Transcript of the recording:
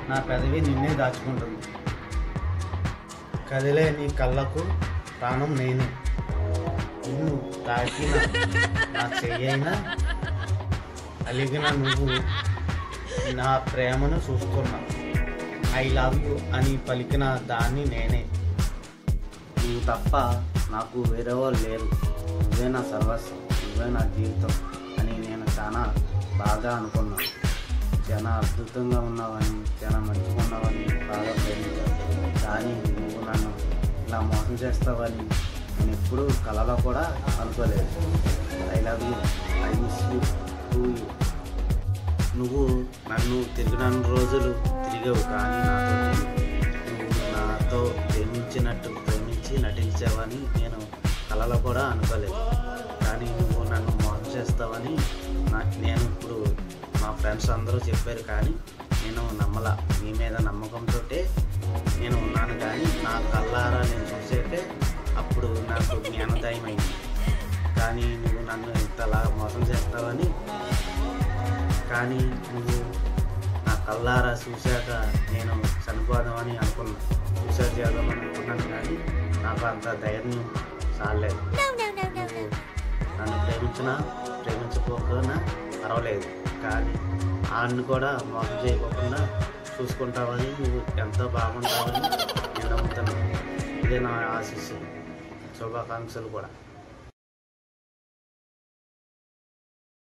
నా పెదవి నిన్నే దాచుకుంటుంది. కదిలే నీ కళ్ళకు ప్రాణం నేనే. నిన్ను తాకిన నా చెయ్యైనా అలిగిన నువ్వు నా ప్రేమను చూస్తున్నా. ఐ లవ్ యూ అని పలికిన దాన్ని నేనే. నువ్వు తప్ప నాకు వేరే వాళ్ళు లేరు. నువ్వే నా సర్వస్వం, నువ్వే నా జీవితం అని నేను చాలా బాగా అనుకున్నా. చాలా అద్భుతంగా ఉన్నావని, చాలా మంచిగా ఉన్నావని బాగా ప్రేమించాను. కానీ నువ్వు నన్ను ఇలా మోసం చేస్తావని నేను ఎప్పుడూ కలలో కూడా అనుకోలేదు. I love you, I miss you, to you. నువ్వు నన్ను తిరిగిన రోజులు తిరిగావు, కానీ నువ్వు నాతో ప్రేమించినట్టు ప్రేమించి నటించావని నేను కలలో కూడా అనుకోలేదు. కానీ నువ్వు నన్ను మోసం చేస్తావని నేను ఇప్పుడు మా ఫ్రెండ్స్ అందరూ చెప్పారు, కానీ నేను నమ్మలా. నీ మీద నమ్మకంతో నేను ఉన్నాను. కానీ నా కళ్ళారా నేను చూసేటే అప్పుడు నాకు జ్ఞానోదయం అయింది. కానీ నువ్వు నన్ను ఇంతలా మోసం చేస్తావని, కానీ నువ్వు నా కళ్ళారా చూశాక నేను చనిపోదామని అనుకున్నాను, సూసైడ్ చేద్దామని అనుకున్నాను. కానీ నాకు అంత ధైర్యం చాలేదు. నువ్వు నన్ను ప్రేమించకపోయినా పర్వాలేదు, కానీ ఆడిని కూడా మోసం చేయకుండా చూసుకుంటావని, నువ్వు ఎంతో బాగుంటావని నేను నమ్ముతున్నాను. ఇదే నా ఆశీస్సులు, శుభాకాంక్షలు కూడా.